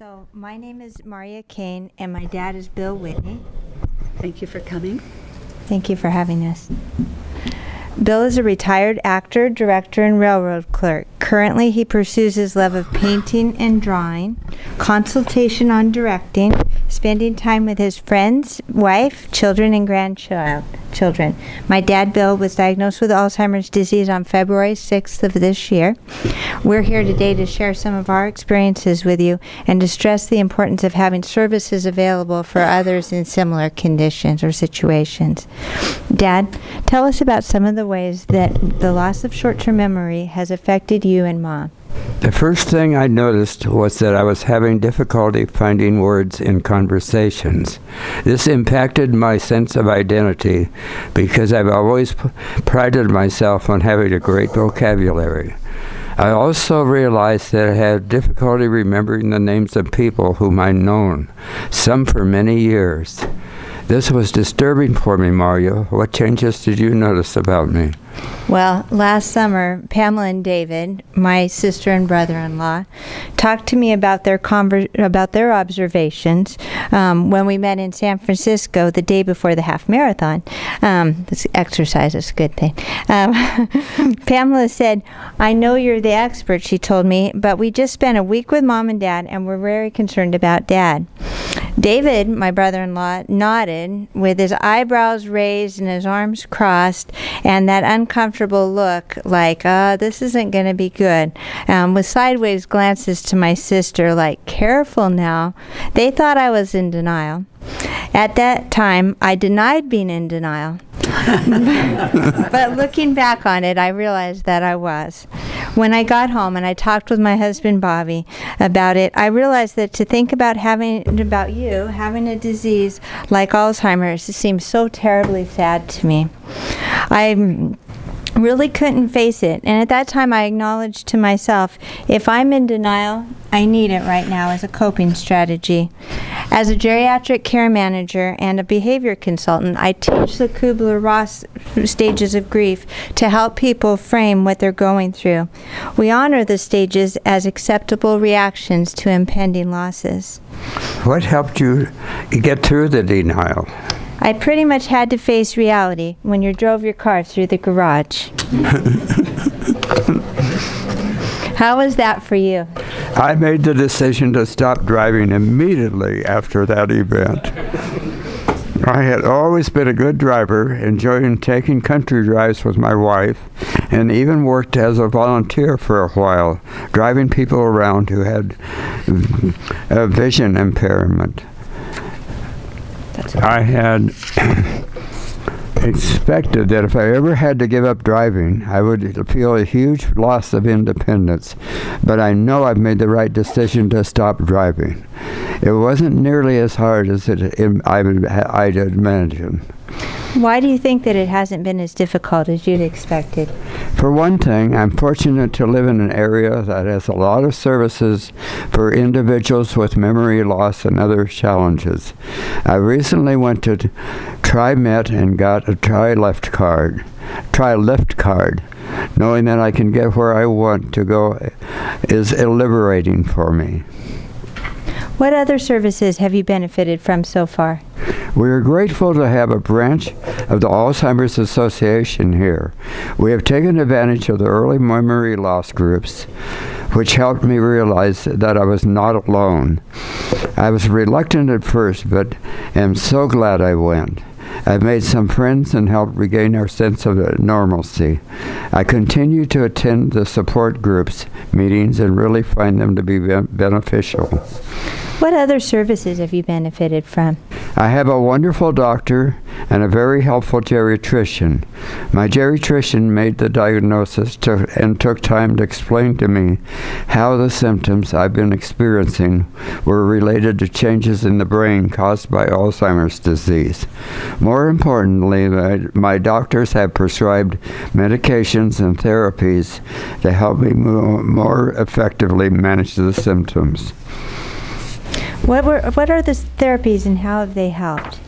So my name is Marya Kain, and my dad is Bill Whitney. Thank you for coming. Thank you for having us. Bill is a retired actor, director, and railroad clerk. Currently, he pursues his love of painting and drawing, consultation on directing, spending time with his friends, wife, children, and grandchildren. My dad, Bill, was diagnosed with Alzheimer's disease on February 6th of this year. We're here today to share some of our experiences with you and to stress the importance of having services available for others in similar conditions or situations. Dad, tell us about some of the ways that the loss of short-term memory has affected you and Mom. The first thing I noticed was that I was having difficulty finding words in conversations. This impacted my sense of identity because I've always prided myself on having a great vocabulary. I also realized that I had difficulty remembering the names of people whom I'd known, some for many years. This was disturbing for me, Marya. What changes did you notice about me? Well, last summer, Pamela and David, my sister and brother-in-law, talked to me about their observations when we met in San Francisco the day before the half marathon. This exercise is a good thing. Pamela said, "I know you're the expert," she told me, "but we just spent a week with Mom and Dad, and we're very concerned about Dad." David, my brother-in-law, nodded with his eyebrows raised and his arms crossed and that uncomfortable look like, this isn't going to be good, with sideways glances to my sister like, careful now. They thought I was in denial. At that time, I denied being in denial. But looking back on it, I realized that I was. When I got home and I talked with my husband, Bobby, about it, I realized that to think about you having a disease like Alzheimer's seems so terribly sad to me. I really couldn't face it, and at that time I acknowledged to myself, if I'm in denial, I need it right now as a coping strategy. As a geriatric care manager and a behavior consultant, I teach the Kubler-Ross stages of grief to help people frame what they're going through. We honor the stages as acceptable reactions to impending losses. What helped you get through the denial? I pretty much had to face reality when you drove your car through the garage. How was that for you? I made the decision to stop driving immediately after that event. I had always been a good driver, enjoying taking country drives with my wife, and even worked as a volunteer for a while, driving people around who had a vision impairment. I had expected that if I ever had to give up driving, I would feel a huge loss of independence, but I know I've made the right decision to stop driving. It wasn't nearly as hard as I'd imagined. Why do you think that it hasn't been as difficult as you'd expected? For one thing, I'm fortunate to live in an area that has a lot of services for individuals with memory loss and other challenges. I recently went to TriMet and got a TriLift card. Knowing that I can get where I want to go is liberating for me. What other services have you benefited from so far? We are grateful to have a branch of the Alzheimer's Association here. We have taken advantage of the early memory loss groups, which helped me realize that I was not alone. I was reluctant at first, but am so glad I went. I've made some friends and helped regain our sense of normalcy. I continue to attend the support groups meetings and really find them to be beneficial. What other services have you benefited from? I have a wonderful doctor and a very helpful geriatrician. My geriatrician made the diagnosis and took time to explain to me how the symptoms I've been experiencing were related to changes in the brain caused by Alzheimer's disease. More importantly, my doctors have prescribed medications and therapies to help me more effectively manage the symptoms. What are the therapies and how have they helped?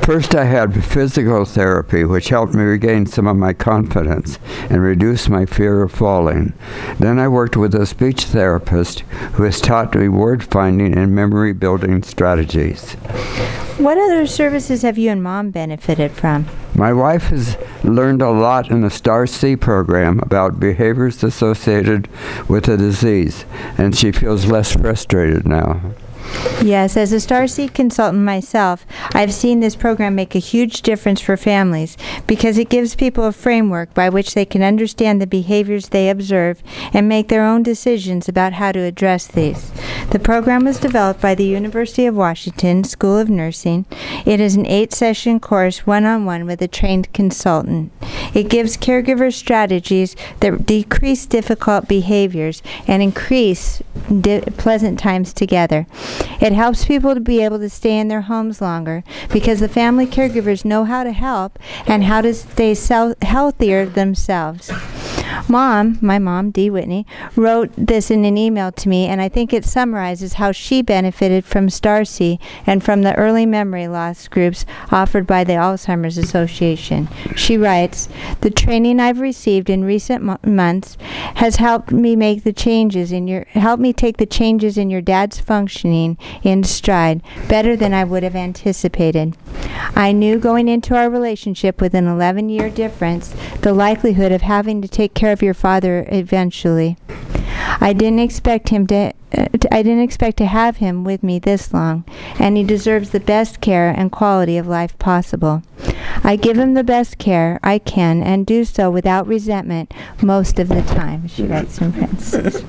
First, I had physical therapy, which helped me regain some of my confidence and reduce my fear of falling. Then I worked with a speech therapist who has taught me word finding and memory building strategies. What other services have you and Mom benefited from? My wife has learned a lot in the STAR-C program about behaviors associated with the disease, and she feels less frustrated now. Yes, as a STAR-C consultant myself, I've seen this program make a huge difference for families because it gives people a framework by which they can understand the behaviors they observe and make their own decisions about how to address these. The program was developed by the University of Washington School of Nursing. It is an 8-session course, one-on-one with a trained consultant. It gives caregivers strategies that decrease difficult behaviors and increase pleasant times together. It helps people to be able to stay in their homes longer because the family caregivers know how to help and how to stay healthier themselves. My mom, Dee Whitney, wrote this in an email to me, and I think it summarizes how she benefited from STAR-C and from the early memory loss groups offered by the Alzheimer's Association. She writes, "The training I've received in recent months has helped me take the changes in your dad's functioning in stride better than I would have anticipated. I knew going into our relationship with an 11-year difference the likelihood of having to take care of your father eventually. I didn't expect to have him with me this long, and he deserves the best care and quality of life possible. I give him the best care I can and do so without resentment most of the time." She writes in parentheses.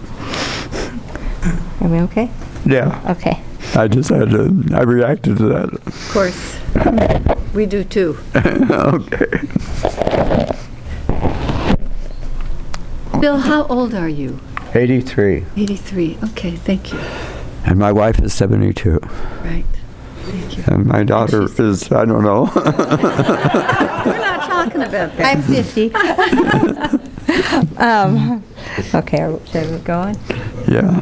Are we okay? Yeah. Okay. I reacted to that. Of course. We do too. Okay. Bill, how old are you? 83. 83. Okay, thank you. And my wife is 72. Right. Thank you. And my daughter is, I don't know. We're not talking about that. I'm 50. Okay, should we go on? Yeah.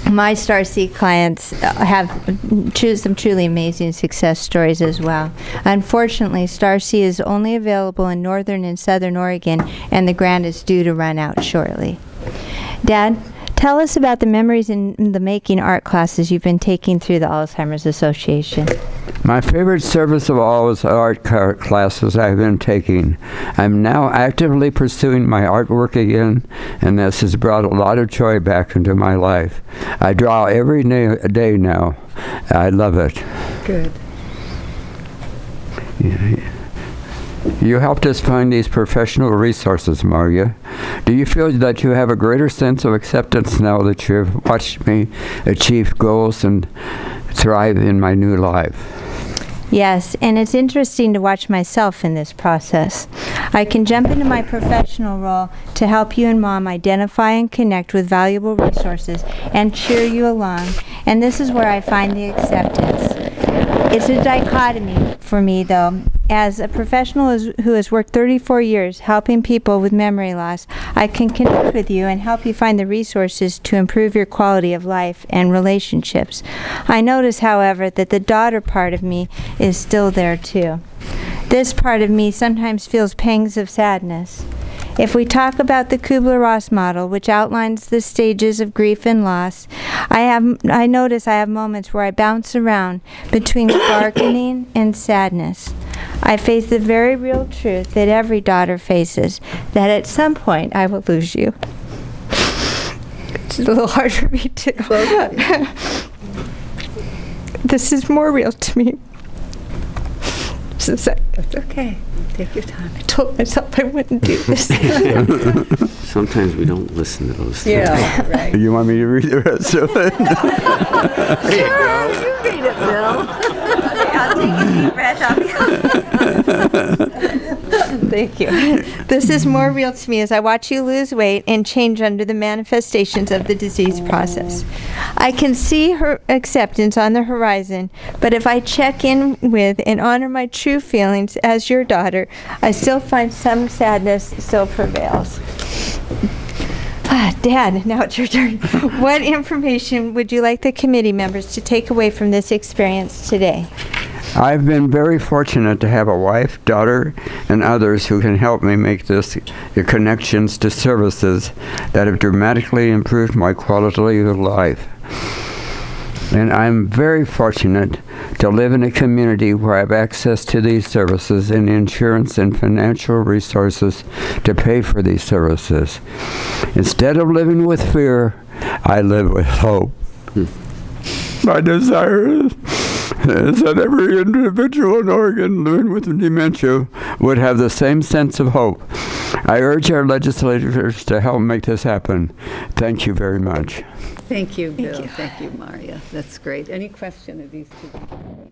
My STAR-C clients have some truly amazing success stories as well. Unfortunately, STAR-C is only available in Northern and Southern Oregon, and the grant is due to run out shortly. Dad, tell us about the memories in the making art classes you've been taking through the Alzheimer's Association. My favorite service of all is art classes I've been taking. I'm now actively pursuing my artwork again, and this has brought a lot of joy back into my life. I draw every day now. I love it. Good. You helped us find these professional resources, Marya. Do you feel that you have a greater sense of acceptance now that you have watched me achieve goals and thrive in my new life? Yes, and it's interesting to watch myself in this process. I can jump into my professional role to help you and Mom identify and connect with valuable resources and cheer you along, and this is where I find the acceptance. It's a dichotomy for me, though. As a professional who has worked 34 years helping people with memory loss, I can connect with you and help you find the resources to improve your quality of life and relationships. I notice, however, that the daughter part of me is still there too. This part of me sometimes feels pangs of sadness. If we talk about the Kubler-Ross model, which outlines the stages of grief and loss, I notice I have moments where I bounce around between bargaining and sadness. I face the very real truth that every daughter faces, that at some point I will lose you. It's a little hard for me to... This is more real to me. That's okay. Take your time. I told myself I wouldn't do this. Sometimes we don't listen to those things. Yeah, right. You want me to read the rest of it? Sure, you read it, Bill. I'll take a deep breath. Thank you. This is more real to me as I watch you lose weight and change under the manifestations of the disease process. I can see her acceptance on the horizon, but if I check in with and honor my true feelings as your daughter, I still find some sadness still prevails. Dad, now it's your turn. What information would you like the committee members to take away from this experience today? I've been very fortunate to have a wife, daughter, and others who can help me make the connections to services that have dramatically improved my quality of life. And I'm very fortunate to live in a community where I have access to these services and insurance and financial resources to pay for these services. Instead of living with fear, I live with hope. My desire is that every individual in Oregon living with dementia would have the same sense of hope. I urge our legislators to help make this happen. Thank you very much. Thank you, Bill. Thank you, Marya. That's great. Any question of these two?